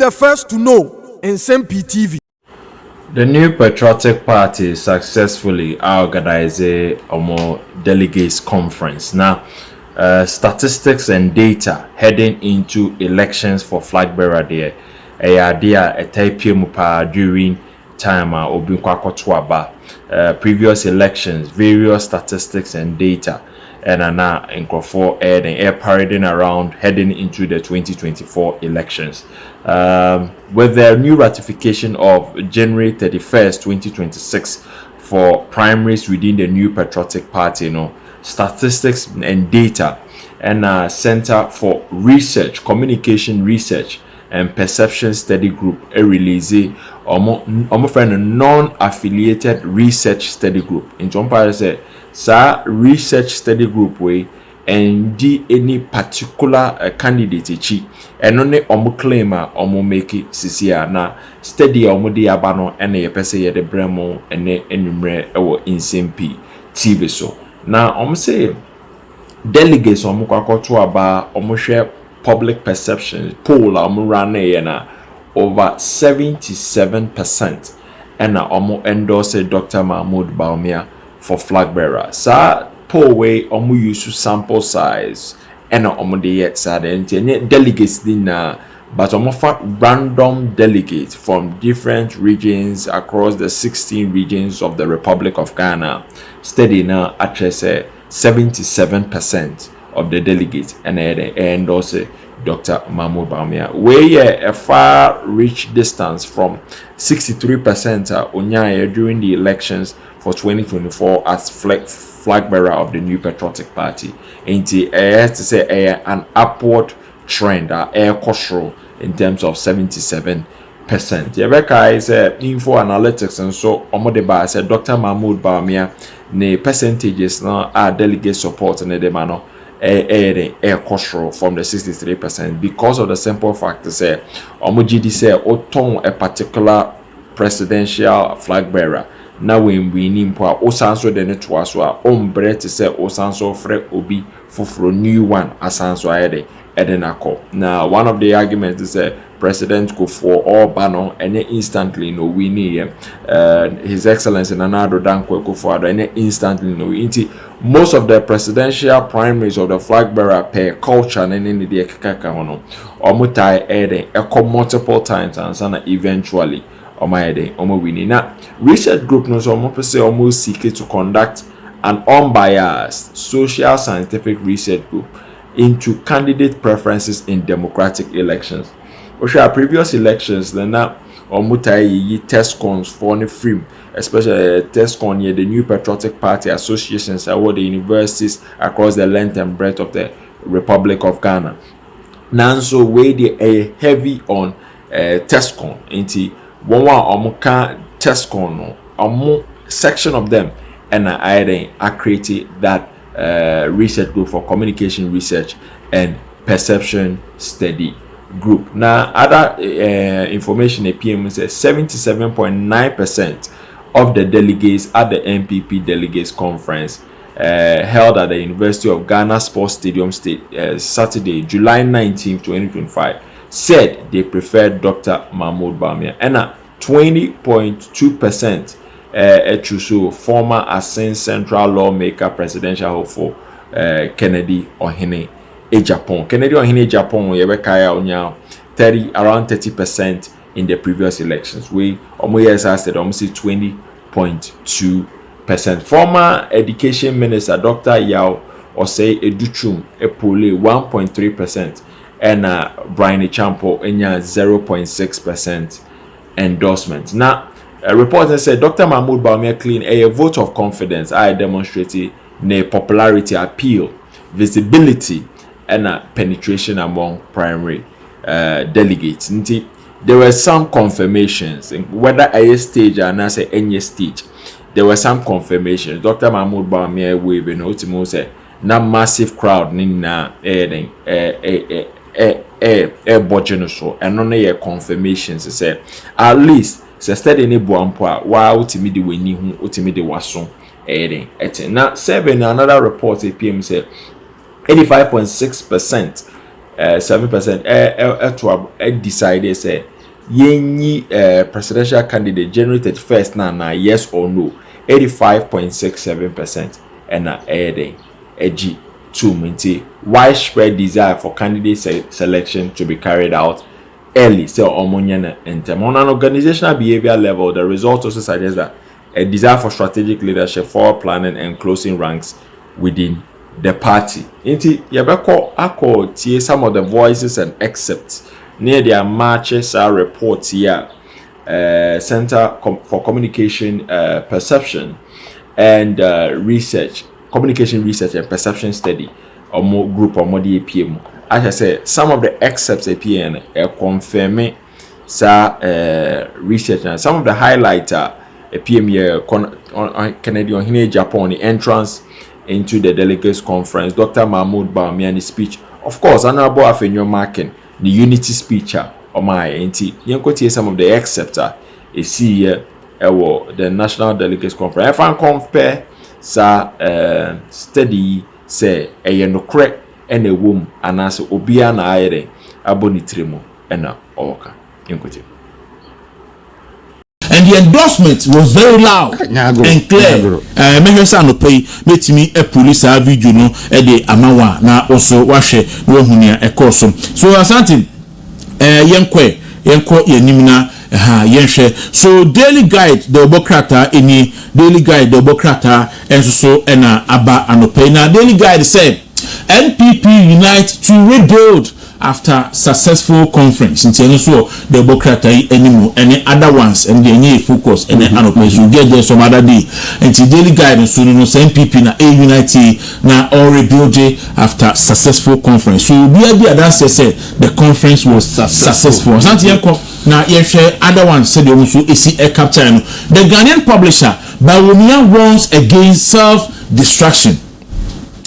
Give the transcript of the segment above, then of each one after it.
the first to know. Nsem-Pii TV. The new Patriotic Party successfully organized a more delegates conference. Now, statistics and data heading into elections for flag bearer there. A idea a type during time previous elections, various statistics and data, and now in air parading around heading into the 2024 elections. With the new ratification of January 31st, 2026 for primaries within the new Patriotic Party, statistics and data and Center for Research, Communication Research and Perception Study Group a release almost a non-affiliated research study group. In John say research study group way and any particular candidate chi and only claim make it sisia na study di abano and ye pese ye de bremo and enumere Nsem-Pii TV so now say delegates kwakoto aba share public perception poll run na over 77% and endorse Dr. Bawumia for flag bearer. Sa poll way use sample size and the yet sad delegates dinner but random delegates from different regions across the 16 regions of the Republic of Ghana. Steady now at 77% of the delegates and endorse Dr. Bawumia. Where a far reach distance from 63% during the elections for 2024 as flag bearer of the new Patriotic Party. And it has to say an upward trend in terms of 77%. Yebeka is info analytics and so omodeba said Dr. Bawumia ne percentages now are delegate support and the mano from the 63% because of the simple fact say omojidi say oton a particular presidential flag bearer na when we nimpo osanso de ne toaso a ombre te say osanso fre obi foforo new one asanso ayede edenako. Now one of the arguments is President go for all bano and instantly no we need His Excellency Nanado Dankwa go for and instantly no inti most of the presidential primaries of the flag bearer per culture and in the kaka hono omutai eden echo multiple times and sana eventually omo winning. Now research group no so omo say almost seek to conduct an unbiased social scientific research group into candidate preferences in democratic elections. Our previous elections, then now omutai test cons for the film, especially test con the new Patriotic Party associations award the universities across the length and breadth of the Republic of Ghana. Now so we a heavy on test con into one test con no section of them and I created that research group for communication research and perception study group. Now other information APM says 77.9% of the delegates at the NPP delegates conference held at the University of Ghana Sports Stadium Saturday July 19, 2025 said they preferred Dr. Bawumia and 20.2% Echuso, former Asin Central Lawmaker presidential hopeful Kennedy Ohene Japan. Kennedy Ohene Japan yebekaya onya around 30% in the previous elections. We almost said almost 20.2%. Former Education Minister Dr. Yao Osei Educhum epole 1.3% and Brian Champo enya 0.6% endorsement. Now a report said Dr. Bawumia claimed a vote of confidence I demonstrated the popularity, appeal, visibility, and penetration among primary delegates. There were some confirmations, whether a stage or not any stage. There were some confirmations. Dr. Bawumia waving ultimately said, "Na massive crowd na budget so and no confirmations." Say at least. Se steady ni buampo a wa utimi de wani hu utimi de waso eten na 7 another report APM said 85.6% 7% to decide say yenyi presidential candidate January 31st na yes or no 85.67% and na eg 2 minti widespread desire for candidate selection to be carried out early so omonya and on an organizational behavior level the results also suggest that a desire for strategic leadership, forward planning and closing ranks within the party. Inti yabeko tie some of the voices and excerpts near their marches are reports here. Center for Communication Perception and Research, Communication Research and Perception Study, or more group or more DAPM. As I said, some of the excerpts appear confirming research and some of the highlights are PM Canadian here Japan the entrance into the delegates conference. Dr. Mahmoud Bawumia speech, of course, honorable Afenyo marking the unity speech or my anti. You can see some of the excerpts see here the national delegates conference. If I compare study say a no correct and a womb and as obia na aire abonitrimo and oka. And the endorsement was very loud and clear. Measure Nsem-Pii met me a police video no de amawa na also washe no hunia ekoso. So asante yenkwe yenimna yenhwe. So daily guide the obokrata any daily guide the obokrata and so ena aba Nsem-Pii. Now daily guide said NPP unite to rebuild after successful conference in so the Bokrata anymore any other ones and the focus and Nsem-Pii so get there some other day and the daily guidance so no NPP na a unity na all rebuild after successful conference so we that say the conference was successful na share other ones said they also see a capture the Ghanaian publisher Bawumia warns against self-destruction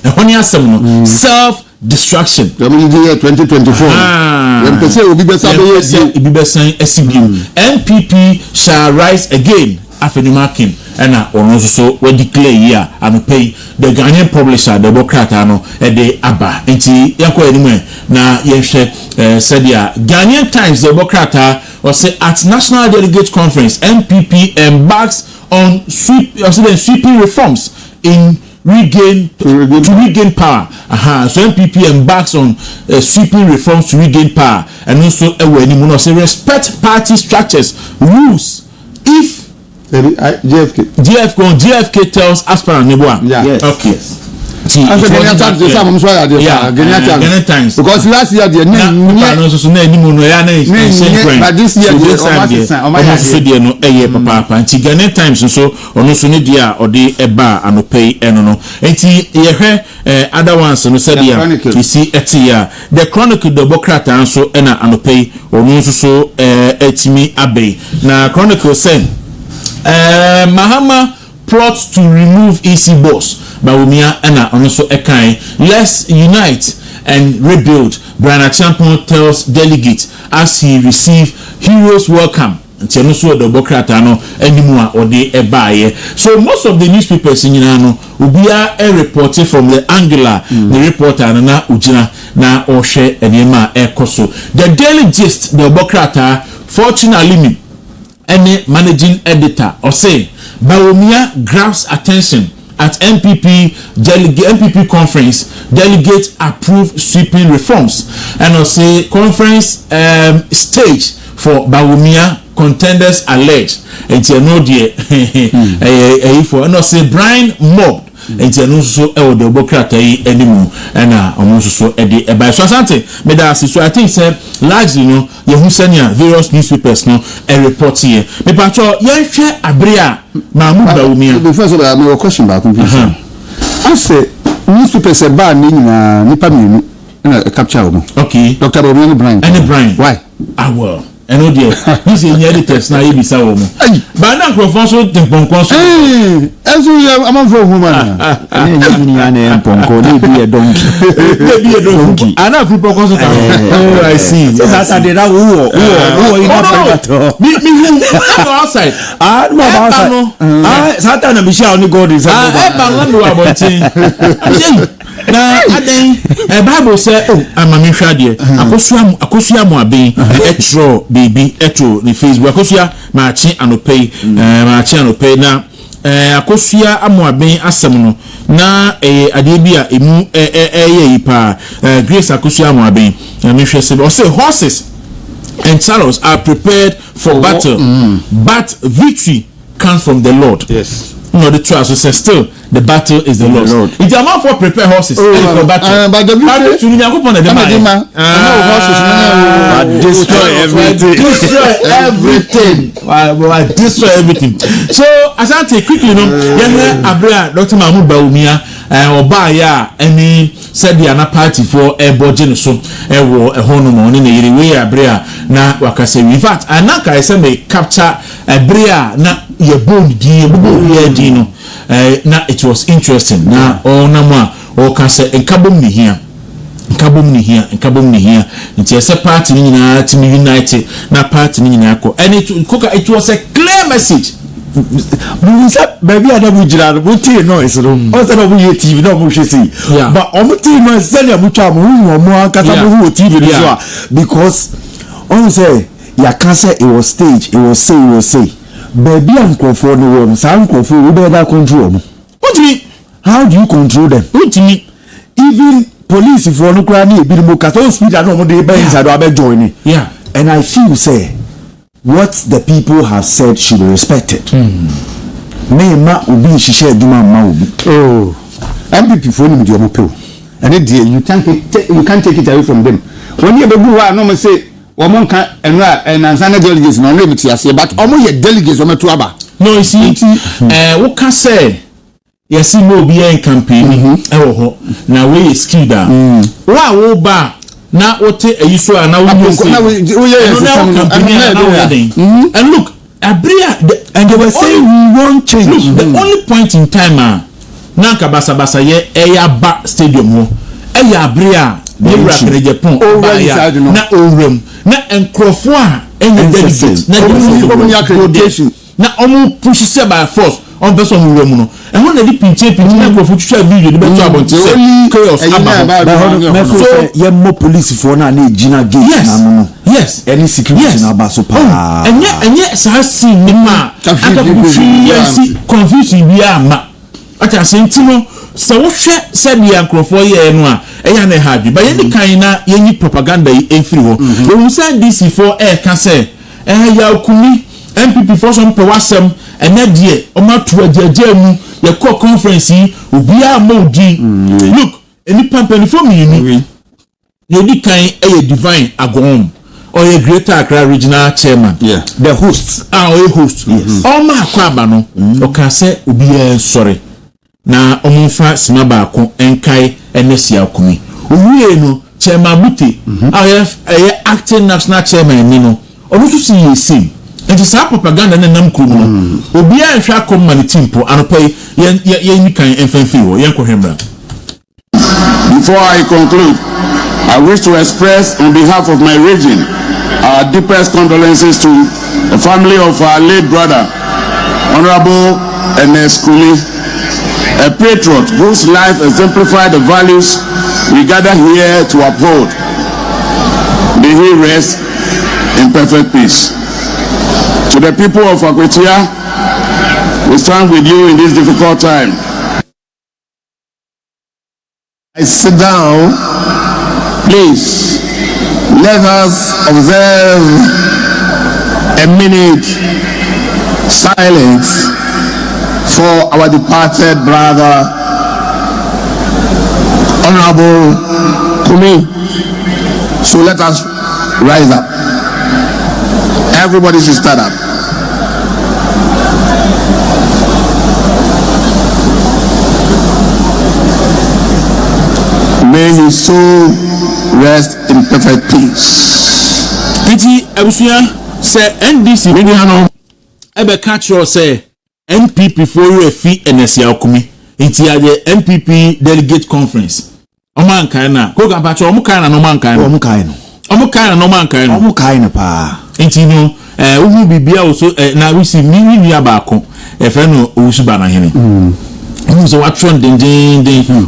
and when you say self-destruction. 2024. NPP shall rise again after the marking and also we declare here Nsem-Pii the Ghanaian publisher the Bokrata no the Abba enti yako anywhere na yenhwe said ya Ghanaian Times the Bokrata was say at National Delegate Conference NPP embarks on sweeping reforms in to regain power. So NPP embarks on sweeping reforms to regain power and also say respect party structures rules if GFK tells aspirant Nebua. Yes. Okay. Ghanaian Times because last year the but this year Ghanaian Times so ono so ne dia ode eba Nsem-Pii eno no enti ye hwe other ones no said ya you see etia the Chronicle the Bokrata so na Nsem-Pii ono so etimi abe na Chronicle say Mahama plots to remove EC boss Bawumia and also ekai let's unite and rebuild. Brian Champion tells delegates as he received heroes welcome until also the Bokrata no anymore or the ebaye. So most of the newspapers in Yinano will be a reporter from the Angular the reporter na ujina na oshe enema ekoso the daily gist the Bokrata fortunately any managing editor or say Bawumia grabs attention at NPP conference. Delegates approve sweeping reforms and also say conference stage for Bawumia contenders alleged and you know the for and also say Brian mobbed and you know so the Bokrata anymore and almost so by so something so I think say largely you know Yehusania various newspapers no a report here me patcho yenhwe abrea Mahmoud Bawumia first of all I have a question back I say newspapers ba ni na nipa menu na capture omo okay Dr. Bawumia and Brian why well I know there this is editors na you be say omo but na microphone so temponkon so eso am from woman ni na emponko dey be a donkey ana free pokon so oh I see Saturday na wo in the me outside no outside Saturday na be share only God is no abontin na aden Bible say oh amami hwade akosua mo aben etro baby etro ni Facebook akosua maachi anopei na akosua amoaben asem no na ade bia emu yipa Grace akosua amoaben na me hwese o say horses and chariots are prepared for battle but victory comes from the Lord. Yes. No, the trust says still the battle is the Lord. If the amount for prepare horses for battle, but the victory destroy everything. So as I take quickly, Abra Dr. Mahmoud Bawumia Obaya any said the ana party for a budget so a honor in the way Abra na wakase. In fact, anaka I say may capture Abra na your bone dino. Na it was interesting. Na nama o kase enkabom ni here. Nti ese party ni na team united na party ni na ko. And it was a clear message. Baby adamu jira no tie noise no. O se na bu ye TV na mu hwesi. But o mu tie noise se na mu twa mu akata mu TV so a because on say ya can say it was stage, it was say. Baby and control no one. Some control we better control them. What do you mean? How do you control them? What do you mean? Even police if you no cry ni be mo ka so speed and no dey be inside or join it. Yeah. And I feel say what the people have said should be respected. Me ma obi shisha aduma ma obi. Oh. MPP for ni mo pe. And you can't take it away from them. When you be wa no me say Omo kan enra nansana delegates no name tiase but omo ye delegates omo to aba. No, you see what can say yes no be a campaign na we skill down wa wo ba na ote ayiso na wo campaign and look Abria and they were saying we won't change. Look, the only point in time na kabasa ye ba stadium ho Abria Nebra kere Japan na orem na enkrofo a enye delegate na accreditation na omo push se by force on person orem no e ho na di pinche na enkrofo twitwa video de beto abonte chaos aba so ye mo police for na ejina gate na no yes any security na ba so pa enye sa si ni ma aka kufi confusion bi ama ata sentimo so wo hwe se bia enkrofo ye no a eya na happy but ye kan na ye propaganda yi efiri ho we say this for can say ya okumi MPP for some pe wasem ena die o ma to ajaja mu ye call conference yi obi a modi look eni pampani for me ni ye di kan divine agom or a Greater Accra regional chairman the host host all ma kwaba no o ka say obi sorry na omunfa sima baako enkai enesia okumi owie no chairman Buti acting national chairman ni no onu so si yesim enti sa propaganda na nam kru no obi a hwa komma ne timpo anopai ye ni kan enfenfi wo ye kohemra. Before I conclude, I wish to express on behalf of my region our deepest condolences to the family of our late brother Honorable Nsem-Pii, a patriot whose life exemplified the values we gather here to uphold. May he rest in perfect peace. To the people of Akwetia, we stand with you in this difficult time. I sit down. Please, let us observe a minute silence for our departed brother, Honorable Kumi. So let us rise up. Everybody should stand up. May his soul rest in perfect peace. Iti abusuya say NDC ni ano ebe catch you say MPP for refi NSA okumi. Iti ade MPP delegate conference. Oman kan na ko ga pacho omo kan na no man kan no. Omo kan no. Omo kan na no man kan no. Omo kan na pa. Iti no uhu bibia also na we see ni aba ko e fe no owusu ba na hene. who's a trend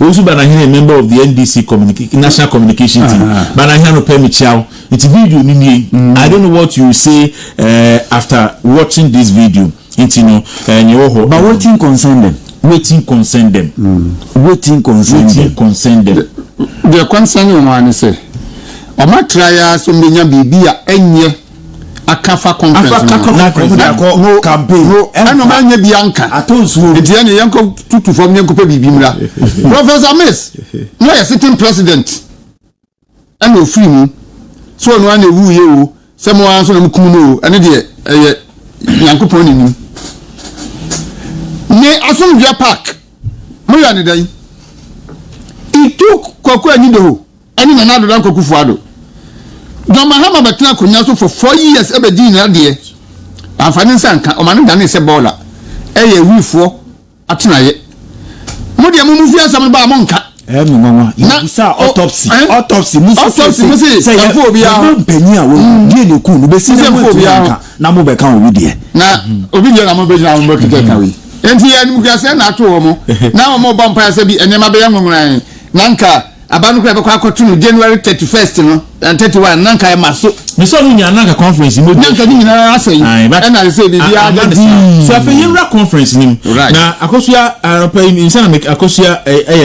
also but I hear a member of the NDC National Communication Team. But I hear no pay me chow. It's a video. I don't know what you say after watching this video. But waiting concern them. Waiting concern them. Waiting concern them. The concern one say, Oma try so many bibia enye akafa conference no campaign no eno manye bianca atonsu enti ene yanko tutu fam yanko pe bibi mra Professor Miss no ya sitting president eno free mu so no ane wu ye o se mo an so na mkum no ene de yanko pon ni ni asomdua park mo ya ne dan itu kokwa ni do ani na nado dan kokufu ado no mahama betena konya so for 4 years ebe di na de afani sanka o manu dan se bola eye wifo atenaye mo de mo mufi asam ba mo nka mi mama you say autopsy musi say you for bia mpani a wo die ne ku no be si mo bia na mo be kan obi de na obi de na mo be na mo be ka we enti ya ni mu gase na ato wo mo na mo ba mpa se bi enema be ya nwonran nanka abanu kwa kwa kotu January 31st no and 31 nanka e maso me so no nya nanka conference mo nanka ni na asai and I say be dia so afa yemra conference nim na akosia insana make akosia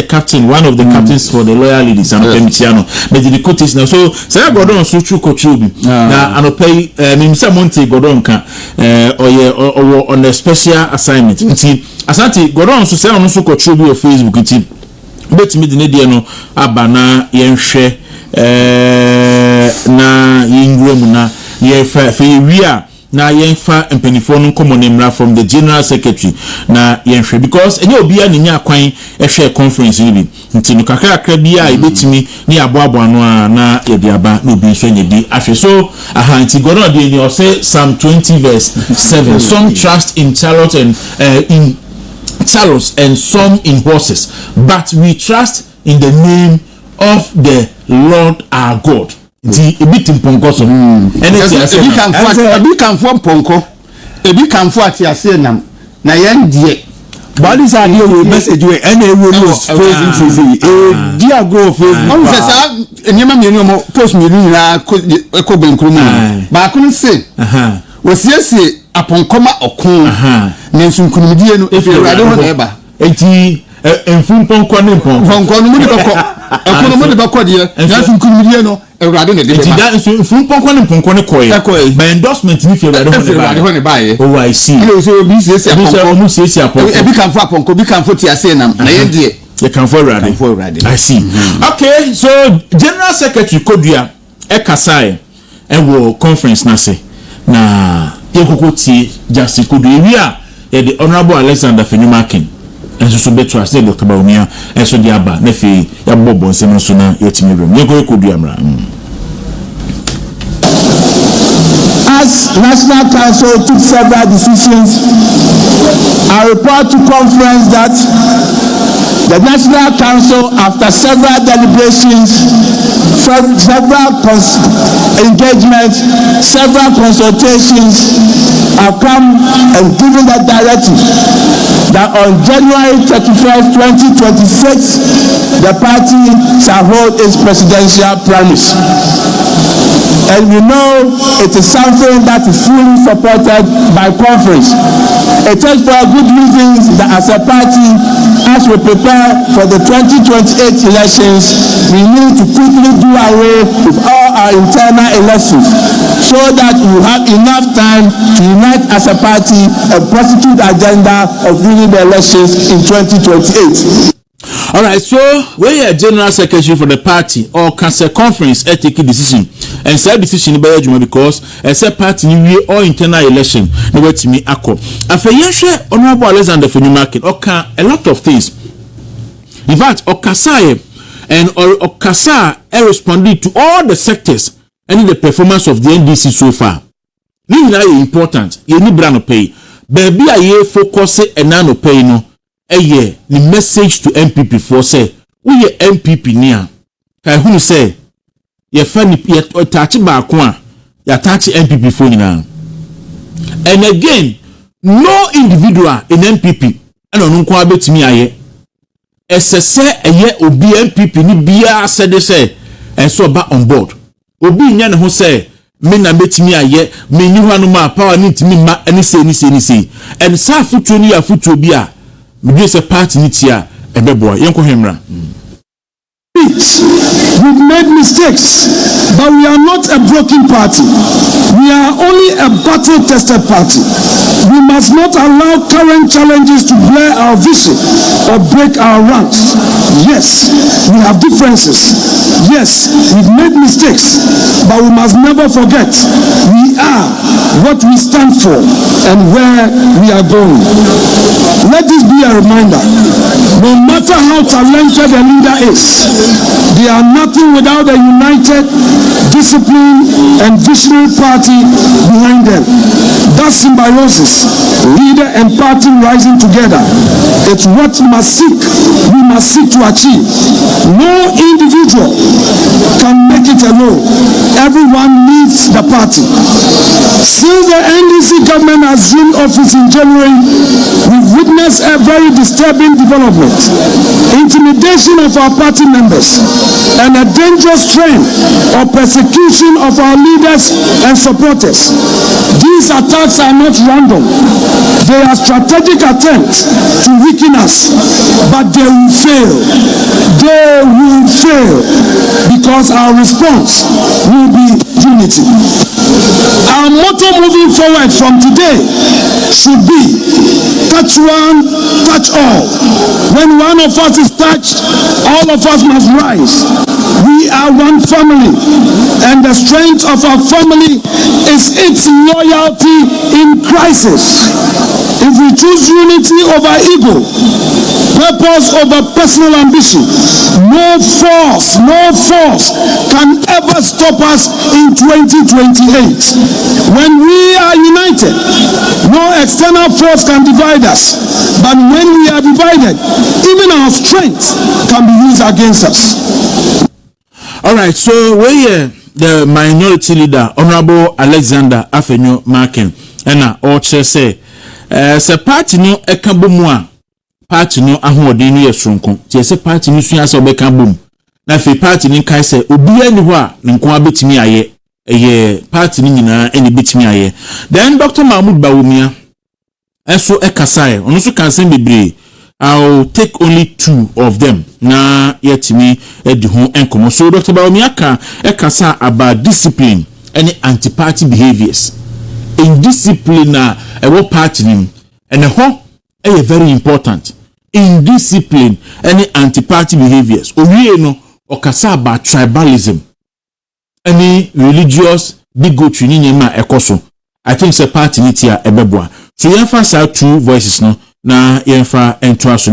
captain one of the captains for the loyal leaders and Pemitiano me di quotes na so say Gordon so chu kochu bi na anopai me Monte Gordon ka on a special assignment nti asante Gordon so say on so kochu bi on Facebook nti betimi de ne de no aba na yenhwe na yingwemu na yefa fe wia na yenfa empanifo no komonemra from the general secretary na yenhwe because enye obi a nya kwan ehwe conference ni nti no kakra bia ebetimi ni aboabo ano na yede aba na obi so nyedi ahwe so nti God dey ni o say Psalm 20 verse 7 some trust in chariots and in chariots and some in horses, but we trust in the name of the Lord our God. The bit in ponko so ebi kan fo ponko ebi kan fo atiase nam na yen die body say dey message we any we no Facebook say dia go Facebook on say sa enyema mienu mo post mienu na ko benkuru mu ba ko say we siesie aponkoma okun na nsunkunumdie no efirade ho na eba enti enfumponko ne ponko no mu de bako akono mu de bako de na nsunkunumdie no ewrade ne de ba enti da enfumponko ne ponko ne koye by endorsement ni efirade ho ne ba oh I see no so obi siesie aponko mu siesie aponko ebi kan fo aponko bi kan fo tiase nam na ye de you can for rade I see okay so general secretary Kodua ekasai ewo conference na se na yekokoti Justice Kodua the Honorable Alexander Fenyumakin enso so beto ase Dr. Bawumia enso di aba na fe ya bobo nsem so na yetimi rem yekoko Kodua mra As National Council took several decisions, I report to conference that the National Council, after several deliberations, several engagements, several consultations, have come and given the directive that on January 31st, 2026, the party shall hold its presidential primaries. And we know it is something that is fully supported by conference. It is for good reasons that as a party, as we prepare for the 2028 elections, we need to quickly do away with all our internal elections so that we have enough time to unite as a party and prosecute the agenda of winning the elections in 2028. All right, so we are general secretary for the party or council conference take a decision and say decision by Juma because as a party we all internal election no wait me akọ afeyehwe Honorable Alexander Fenyumakin oka a lot of things. In fact, okasa and okasa responded to all the sectors and the performance of the NDC so far. Ni na important ye ni bra no pay baby aye focus and na no pay no the message to MPP for say we MPP near kai hu say ye fani ye touch back one ya touch MPP for now. And again, no individual in MPP and on nko abetimi aye esese eye obi MPP ni bia said they say and so back on board obi nya ne ho say me na betimi aye me ni hwanu ma power ni ntimi ma ani say and sa futu ni afutu bi a me dey say party ni tia ebeboa yenko hemra. We've made mistakes, but we are not a broken party. We are only a battle-tested party. We must not allow current challenges to blur our vision or break our ranks. Yes, we have differences. Yes, we've made mistakes, but we must never forget we are what we stand for and where we are going. Let this be a reminder. No matter how talented a leader is, they are nothing without a united, disciplined, and visionary party behind them. That symbiosis, leader and party rising together, it's what we must seek to achieve. No individual can make it alone. Everyone needs the party. Since the NDC government assumed office in January, we've witnessed a very disturbing development. Intimidation of our party members and a dangerous trend of persecution of our leaders and supporters. These attacks are not random. They are strategic attempts to weaken us, but they will fail. They will fail because our response will be unity. Our motto moving forward from today should be touch one, touch all. When one of us is touched, all of us must rise. We are one family, and the strength of our family is its loyalty in crisis. If we choose unity over ego, purpose over personal ambition, no force can ever stop us in 2028. When we are united, no external force can divide us. But when we are divided, even our strength can be used against us. All right, so we the minority leader, Honorable Alexander Afenyo Markin, and all say, se party no ekabomwa, party no ahodi no yesronko. Ti se party no sua se obeka bom. Na fe party ni kai se obi ani ho a nko abetimi aye. Party ni nyina eni betimi aye. Then Dr. Mahmoud Bawumia enso ekasae, ono so kansen bebre. I'll take only 2 of them. Na yetimi edi ho enkomo. So Dr. Bawumia ekasa about discipline and anti-party behaviors. Indiscipline ewo party nim and ho very important. Indiscipline and anti-party behaviors. Owie no okasa about tribalism. Any religious bigotry ni nyema ekoso. I think se party ni tia ebeboa. So yenfa sa 2 voices no na yenfa entwa so